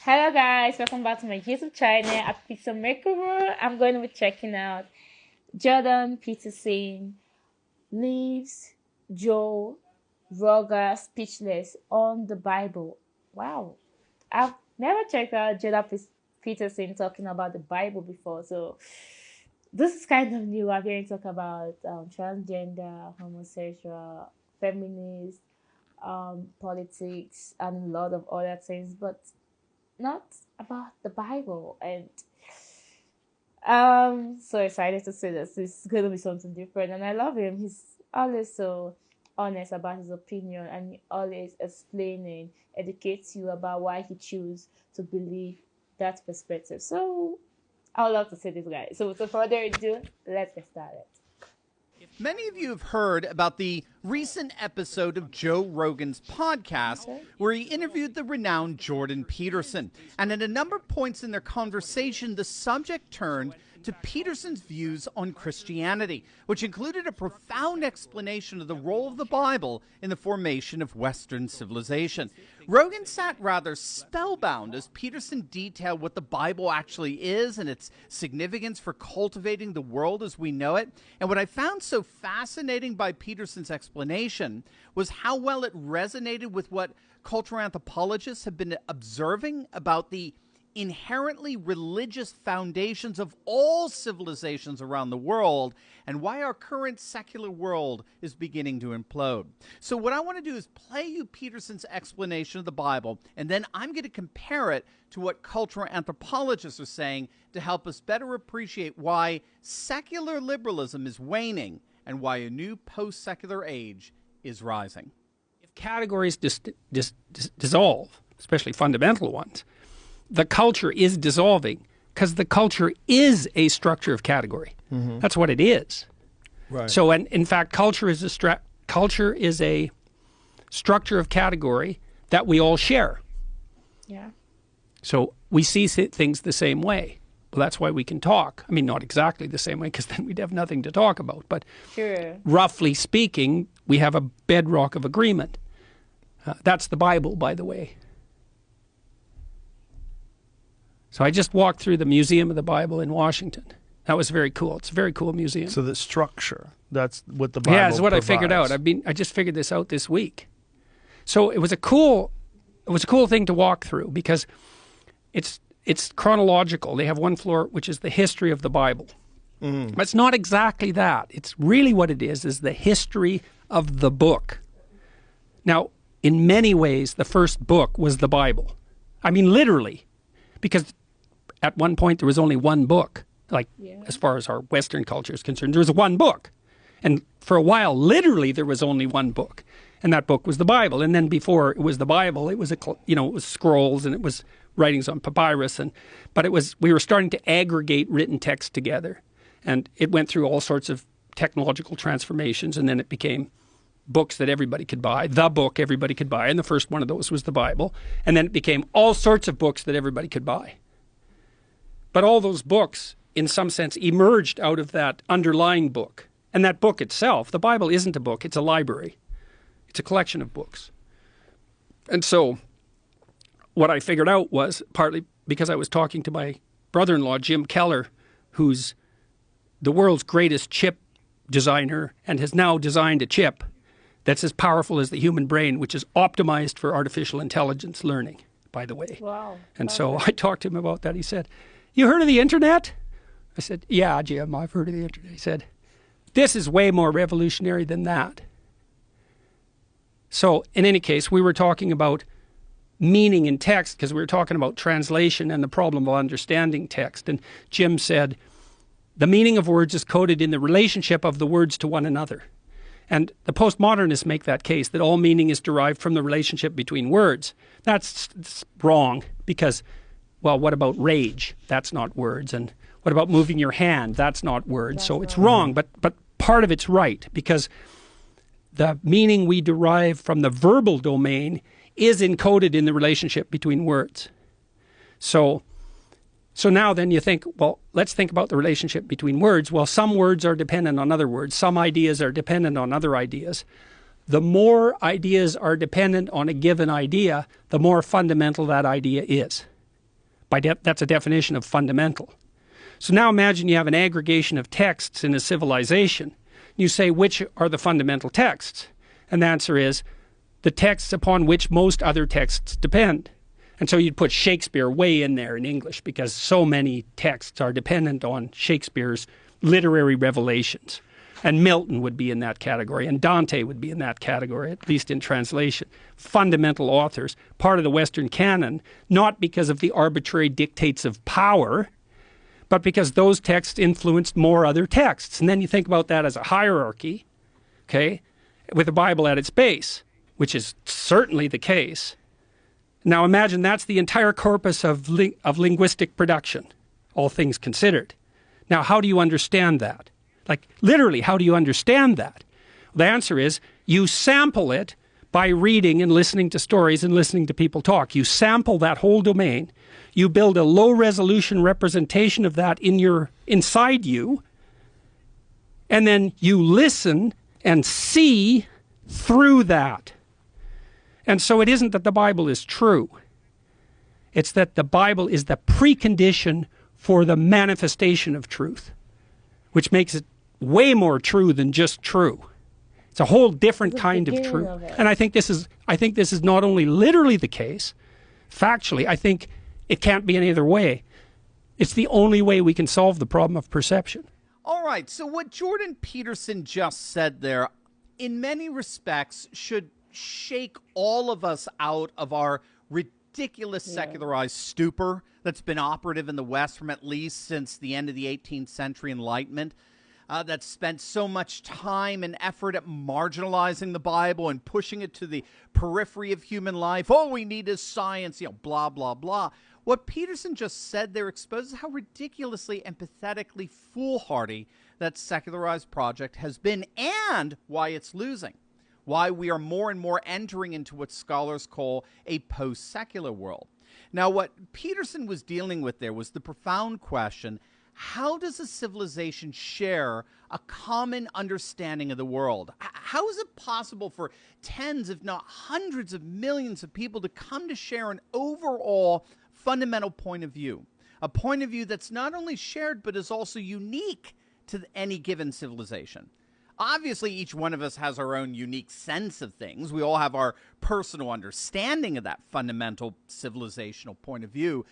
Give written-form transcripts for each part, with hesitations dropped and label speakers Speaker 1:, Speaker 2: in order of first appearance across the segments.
Speaker 1: Hello guys, welcome back to my YouTube channel at Pizza Makeover. I'm going to be checking out Jordan Peterson leaves Joe Rogan speechless on the Bible. Wow, I've never checked out Peterson talking about the Bible before, so this is kind of new. I'm going to talk about transgender, homosexual, feminist, politics, and a lot of other things, but not about the Bible. And I'm so excited to see this. It's going to be something different. And I love him. He's always so honest about his opinion and he always explaining, educates you about why he choose to believe that perspective. So I would love to see this guy. So without further ado, let's get started.
Speaker 2: Many of you have heard about the recent episode of Joe Rogan's podcast where he interviewed the renowned Jordan Peterson. And at a number of points in their conversation, the subject turned to Peterson's views on Christianity, which included a profound explanation of the role of the Bible in the formation of Western civilization. Rogan sat rather spellbound as Peterson detailed what the Bible actually is and its significance for cultivating the world as we know it. And what I found so fascinating by Peterson's explanation was how well it resonated with what cultural anthropologists have been observing about the inherently religious foundations of all civilizations around the world and why our current secular world is beginning to implode. So what I want to do is play you Peterson's explanation of the Bible, and then I'm going to compare it to what cultural anthropologists are saying to help us better appreciate why secular liberalism is waning and why a new post-secular age is rising.
Speaker 3: If categories dissolve, especially fundamental ones, the culture is dissolving because the culture is a structure of category. Mm-hmm. That's what it is.
Speaker 4: Right.
Speaker 3: So, and in fact, culture is a structure of category that we all share.
Speaker 1: Yeah.
Speaker 3: So we see things the same way. Well, that's why we can talk. I mean, not exactly the same way, because then we'd have nothing to talk about. But
Speaker 1: sure.
Speaker 3: Roughly speaking, we have a bedrock of agreement. That's the Bible, by the way. So I just walked through the Museum of the Bible in Washington. That was very cool. It's a very cool museum.
Speaker 4: So the structure, that's what the Bible
Speaker 3: Yeah, it's what
Speaker 4: provides.
Speaker 3: I figured out. I just figured this out this week. So it was a cool thing to walk through because it's chronological. They have one floor which is the history of the Bible. Mm. But it's not exactly that. It's really what it is the history of the book. Now, in many ways, the first book was the Bible. I mean, literally, because at one point there was only one book. As far as our Western culture is concerned, there was one book. And for a while, literally, there was only one book. And that book was the Bible. And then before it was the Bible, it was it was scrolls and it was writings on papyrus. But we were starting to aggregate written text together. And it went through all sorts of technological transformations. And then it became books that everybody could buy, the book everybody could buy. And the first one of those was the Bible. And then it became all sorts of books that everybody could buy. But all those books, in some sense, emerged out of that underlying book. And that book itself, the Bible isn't a book, it's a library. It's a collection of books. And so what I figured out was, partly because I was talking to my brother-in-law, Jim Keller, who's the world's greatest chip designer and has now designed a chip that's as powerful as the human brain, which is optimized for artificial intelligence learning, by the way.
Speaker 1: Wow.
Speaker 3: And so I talked to him about that. He said, "You heard of the internet?" I said, "Yeah, Jim, I've heard of the internet." He said, "This is way more revolutionary than that." So in any case, we were talking about meaning in text because we were talking about translation and the problem of understanding text. And Jim said, the meaning of words is coded in the relationship of the words to one another. And the postmodernists make that case, that all meaning is derived from the relationship between words. That's wrong because, well, what about rage? That's not words. And what about moving your hand? That's not words. So it's wrong, but part of it's right because the meaning we derive from the verbal domain is encoded in the relationship between words. So now then you think, well, let's think about the relationship between words. Well, some words are dependent on other words. Some ideas are dependent on other ideas. The more ideas are dependent on a given idea, the more fundamental that idea is. That's a definition of fundamental. So now imagine you have an aggregation of texts in a civilization. You say, which are the fundamental texts? And the answer is the texts upon which most other texts depend. And so you'd put Shakespeare way in there in English because so many texts are dependent on Shakespeare's literary revelations. And Milton would be in that category, and Dante would be in that category, at least in translation. Fundamental authors, part of the Western canon, not because of the arbitrary dictates of power, but because those texts influenced more other texts. And then you think about that as a hierarchy, okay, with the Bible at its base, which is certainly the case. Now imagine that's the entire corpus of linguistic production, all things considered. Now how do you understand that? Like, literally, how do you understand that? The answer is you sample it by reading and listening to stories and listening to people talk. You sample that whole domain. You build a low-resolution representation of that inside you, and then you listen and see through that. And so it isn't that the Bible is true. It's that the Bible is the precondition for the manifestation of truth, which makes it way more true than just true. It's a whole different kind of truth. And I think this is not only literally the case, factually, I think it can't be any other way. It's the only way we can solve the problem of perception.
Speaker 2: All right, so what Jordan Peterson just said there, in many respects, should shake all of us out of our ridiculous secularized stupor that's been operative in the West from at least since the end of the 18th century Enlightenment. That spent so much time and effort at marginalizing the Bible and pushing it to the periphery of human life. All we need is science, blah, blah, blah. What Peterson just said there exposes how ridiculously and pathetically foolhardy that secularized project has been and why it's losing. Why we are more and more entering into what scholars call a post-secular world. Now, what Peterson was dealing with there was the profound question, how does a civilization share a common understanding of the world? How is it possible for tens, if not hundreds of millions of people to come to share an overall fundamental point of view? A point of view that's not only shared, but is also unique to any given civilization. Obviously, each one of us has our own unique sense of things. We all have our personal understanding of that fundamental civilizational point of view.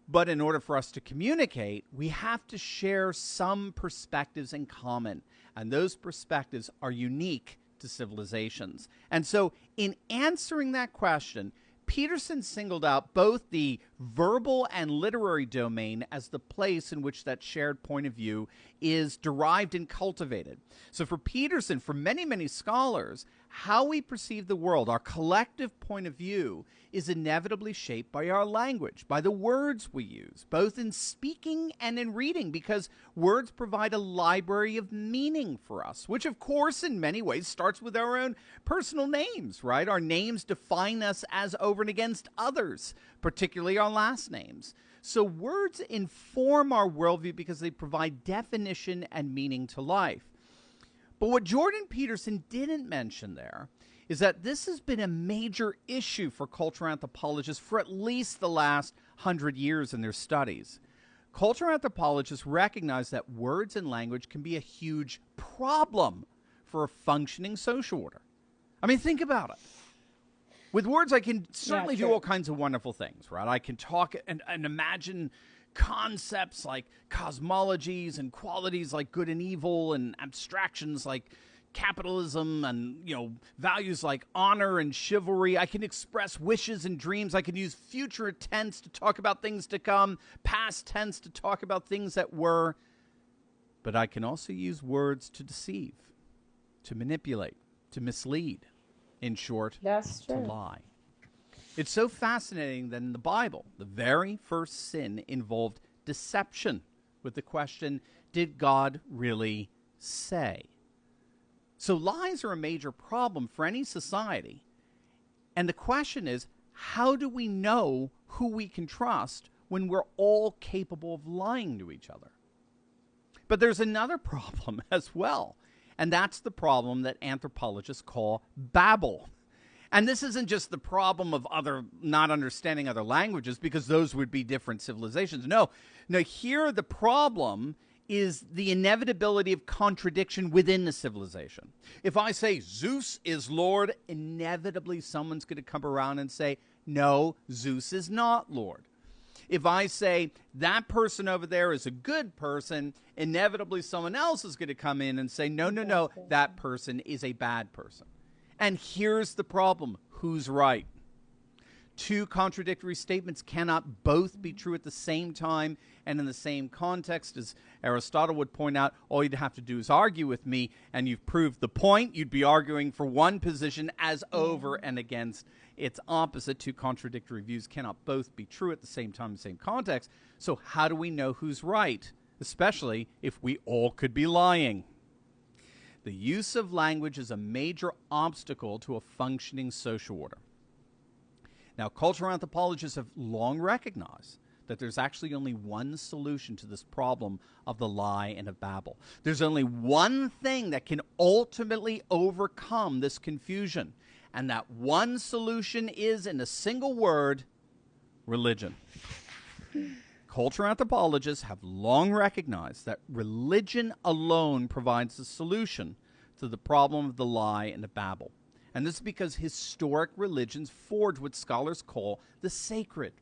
Speaker 2: But in order for us to communicate, we have to share some perspectives in common. And those perspectives are unique to civilizations. And so in answering that question, Peterson singled out both the verbal and literary domain as the place in which that shared point of view is derived and cultivated. So for Peterson, for many, many scholars, how we perceive the world, our collective point of view, is inevitably shaped by our language, by the words we use, both in speaking and in reading, because words provide a library of meaning for us, which of course in many ways starts with our own personal names, right? Our names define us as over and against others, particularly our last names. So words inform our worldview because they provide definition and meaning to life. But what Jordan Peterson didn't mention there is that this has been a major issue for cultural anthropologists for at least the last 100 years in their studies. Cultural anthropologists recognize that words and language can be a huge problem for a functioning social order. I mean, think about it. With words, I can certainly do all kinds of wonderful things, right? I can talk and imagine concepts like cosmologies and qualities like good and evil and abstractions like capitalism and, values like honor and chivalry. I can express wishes and dreams. I can use future tense to talk about things to come, past tense to talk about things that were. But I can also use words to deceive, to manipulate, to mislead. In short, to lie. It's so fascinating that in the Bible, the very first sin involved deception with the question, did God really say? So lies are a major problem for any society. And the question is, how do we know who we can trust when we're all capable of lying to each other? But there's another problem as well. And that's the problem that anthropologists call babble. And this isn't just the problem of not understanding other languages, because those would be different civilizations. No, here the problem is the inevitability of contradiction within the civilization. If I say Zeus is Lord, inevitably someone's going to come around and say, no, Zeus is not Lord. If I say that person over there is a good person, inevitably someone else is going to come in and say, no, that person is a bad person. And here's the problem. Who's right? Two contradictory statements cannot both be true at the same time and in the same context. As Aristotle would point out, all you'd have to do is argue with me, and you've proved the point. You'd be arguing for one position as over and against its opposite. Two contradictory views cannot both be true at the same time in the same context. So how do we know who's right, especially if we all could be lying? The use of language is a major obstacle to a functioning social order. Now, cultural anthropologists have long recognized that there's actually only one solution to this problem of the lie and of Babel. There's only one thing that can ultimately overcome this confusion, and that one solution is, in a single word, religion. Cultural anthropologists have long recognized that religion alone provides the solution to the problem of the lie and of Babel. And this is because historic religions forge what scholars call the sacred.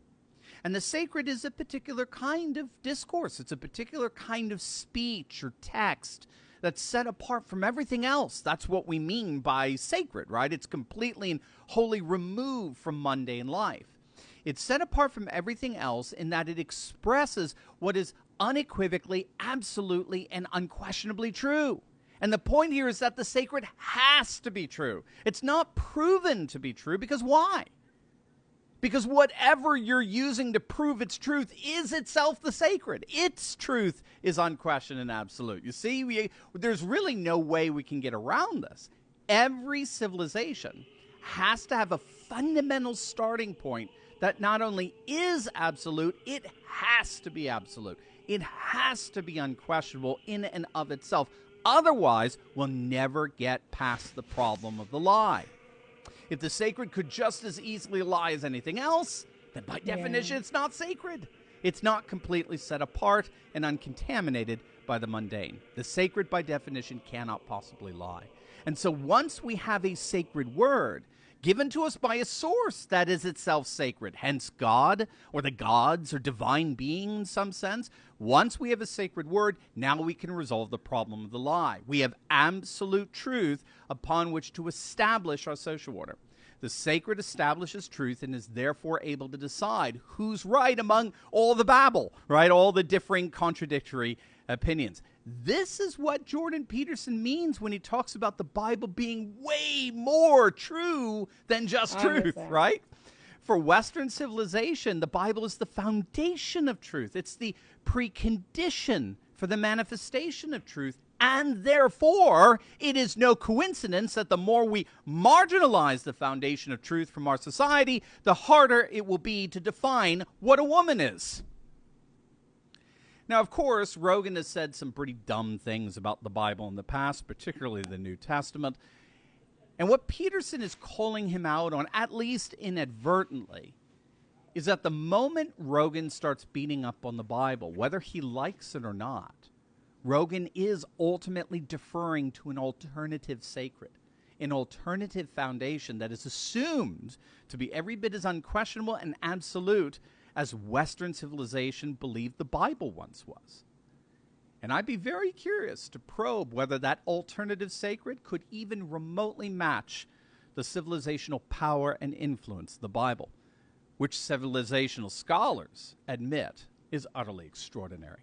Speaker 2: And the sacred is a particular kind of discourse. It's a particular kind of speech or text that's set apart from everything else. That's what we mean by sacred, right? It's completely and wholly removed from mundane life. It's set apart from everything else in that it expresses what is unequivocally, absolutely, and unquestionably true. And the point here is that the sacred has to be true. It's not proven to be true, because why? Because whatever you're using to prove its truth is itself the sacred. Its truth is unquestioned and absolute. You see, there's really no way we can get around this. Every civilization has to have a fundamental starting point that not only is absolute, it has to be absolute. It has to be unquestionable in and of itself. Otherwise, we'll never get past the problem of the lie. If the sacred could just as easily lie as anything else, then by definition, it's not sacred. It's not completely set apart and uncontaminated by the mundane. The sacred, by definition, cannot possibly lie. And so once we have a sacred word given to us by a source that is itself sacred, hence God, or the gods, or divine being in some sense, once we have a sacred word, now we can resolve the problem of the lie. We have absolute truth upon which to establish our social order. The sacred establishes truth and is therefore able to decide who's right among all the babble, right? All the differing contradictory opinions. This is what Jordan Peterson means when he talks about the Bible being way more true than just truth, right? For Western civilization, the Bible is the foundation of truth. It's the precondition for the manifestation of truth. And therefore, it is no coincidence that the more we marginalize the foundation of truth from our society, the harder it will be to define what a woman is. Now, of course, Rogan has said some pretty dumb things about the Bible in the past, particularly the New Testament. And what Peterson is calling him out on, at least inadvertently, is that the moment Rogan starts beating up on the Bible, whether he likes it or not, Rogan is ultimately deferring to an alternative sacred, an alternative foundation that is assumed to be every bit as unquestionable and absolute as Western civilization believed the Bible once was. And I'd be very curious to probe whether that alternative sacred could even remotely match the civilizational power and influence of the Bible, which civilizational scholars admit is utterly extraordinary.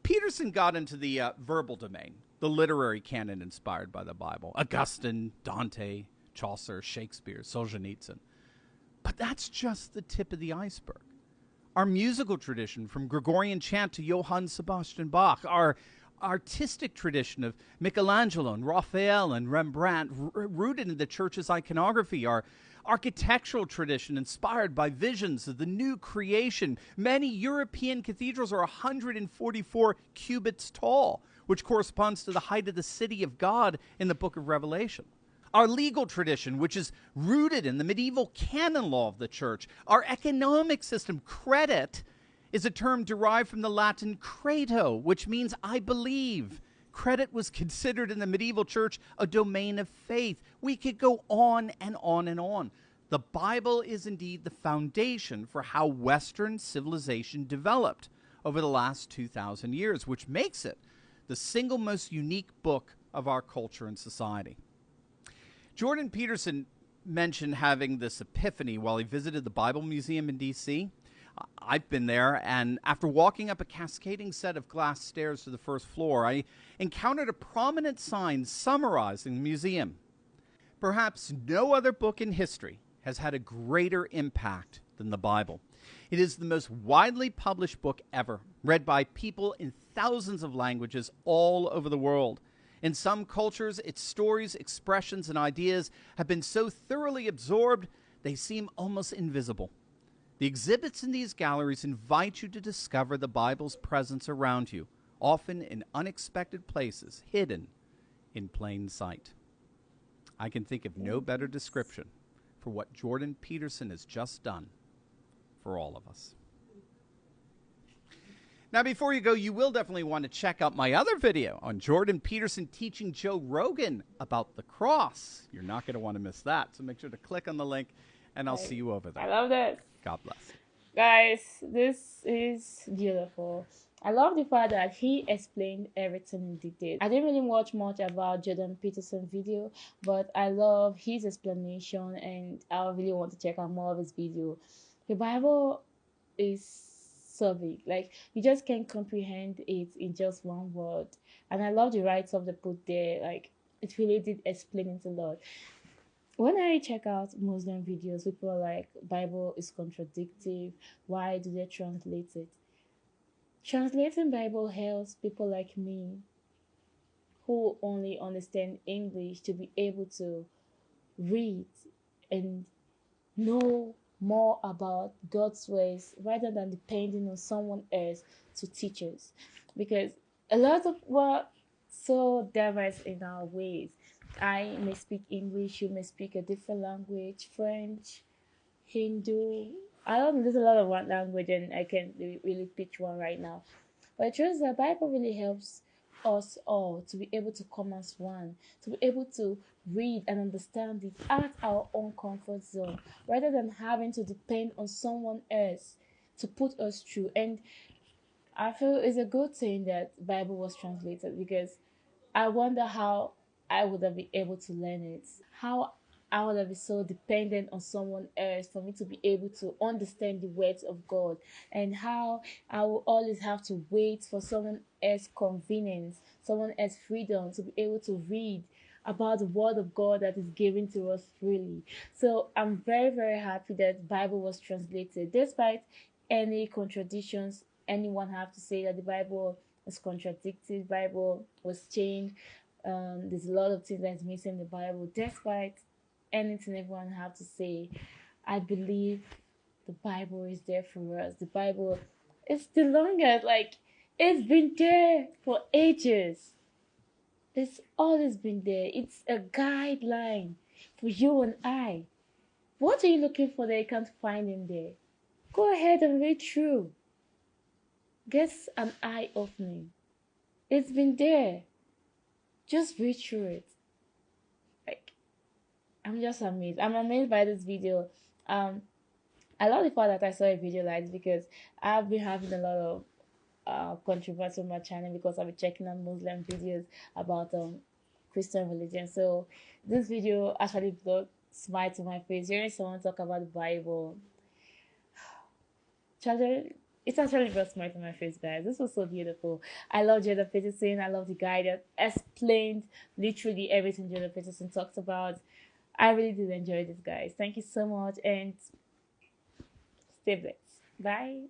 Speaker 2: Peterson got into the verbal domain, the literary canon inspired by the Bible. Augustine, Dante, Chaucer, Shakespeare, Solzhenitsyn. But that's just the tip of the iceberg. Our musical tradition, from Gregorian chant to Johann Sebastian Bach, our artistic tradition of Michelangelo and Raphael and Rembrandt, rooted in the church's iconography, our architectural tradition inspired by visions of the new creation. Many European cathedrals are 144 cubits tall, which corresponds to the height of the city of God in the book of Revelation. our legal tradition, which is rooted in the medieval canon law of the church, our economic system. Credit is a term derived from the Latin credo, which means I believe. Credit was considered in the medieval church a domain of faith. We could go on and on and on. The Bible is indeed the foundation for how Western civilization developed over the last 2,000 years, which makes it the single most unique book of our culture and society. Jordan Peterson mentioned having this epiphany while he visited the Bible Museum in D.C. I've been there, and after walking up a cascading set of glass stairs to the first floor, I encountered a prominent sign summarizing the museum. Perhaps no other book in history has had a greater impact than the Bible. It is the most widely published book ever, read by people in thousands of languages all over the world. In some cultures, its stories, expressions, and ideas have been so thoroughly absorbed they seem almost invisible. The exhibits in these galleries invite you to discover the Bible's presence around you, often in unexpected places, hidden in plain sight. I can think of no better description for what Jordan Peterson has just done for all of us. Now, before you go, you will definitely want to check out my other video on Jordan Peterson teaching Joe Rogan about the cross. You're not going to want to miss that, so make sure to click on the link, and I'll see you over there.
Speaker 1: I love this.
Speaker 2: God bless.
Speaker 1: Guys, this is beautiful. I love the fact that he explained everything in detail. I didn't really watch much about Jordan Peterson video, but I love his explanation, and I really want to check out more of his video. The Bible is so big, like you just can't comprehend it in just one word. And I love the write-up they put there, like it really did explain it a lot. When I check out Muslim videos, people are like, Bible is contradictory, why do they translate it? Translating Bible helps people like me who only understand English to be able to read and know more about God's ways rather than depending on someone else to teach us. Because a lot of we're so diverse in our ways. I may speak English, you may speak a different language, French, Hindu. I don't know, there's a lot of one language and I can't really pitch one right now. But it shows the Bible really helps us all to be able to come as one, to be able to read and understand it at our own comfort zone, rather than having to depend on someone else to put us through. And I feel it's a good thing that the Bible was translated, because I wonder how I would have been able to learn it, how I would have been so dependent on someone else for me to be able to understand the words of God, and how I will always have to wait for someone else's convenience, someone else's freedom to be able to read about the word of God that is given to us freely. So I'm very, very happy that the Bible was translated, despite any contradictions anyone have to say that the Bible is contradicted, Bible was changed. There's a lot of things that's missing in the Bible. Despite anything everyone have to say, I believe the Bible is there for us. The Bible is the longest, like it's been there for ages. It's always been there. It's a guideline for you and I. What are you looking for that you can't find in there? Go ahead and read through. Get an eye opening. It's been there. Just read through it. Like, I'm just amazed. I'm amazed by this video. I love the fact that I saw a video like this, because I've been having a lot of controversy on my channel because I've been checking out Muslim videos about Christian religion. So this video actually brought smile to my face. Hearing someone talk about the Bible, it's actually brought smile to my face, guys. This was so beautiful. I love Jordan Peterson. I love the guy that explained literally everything Jordan Peterson talks about. I really did enjoy this, guys. Thank you so much, and stay blessed. Bye.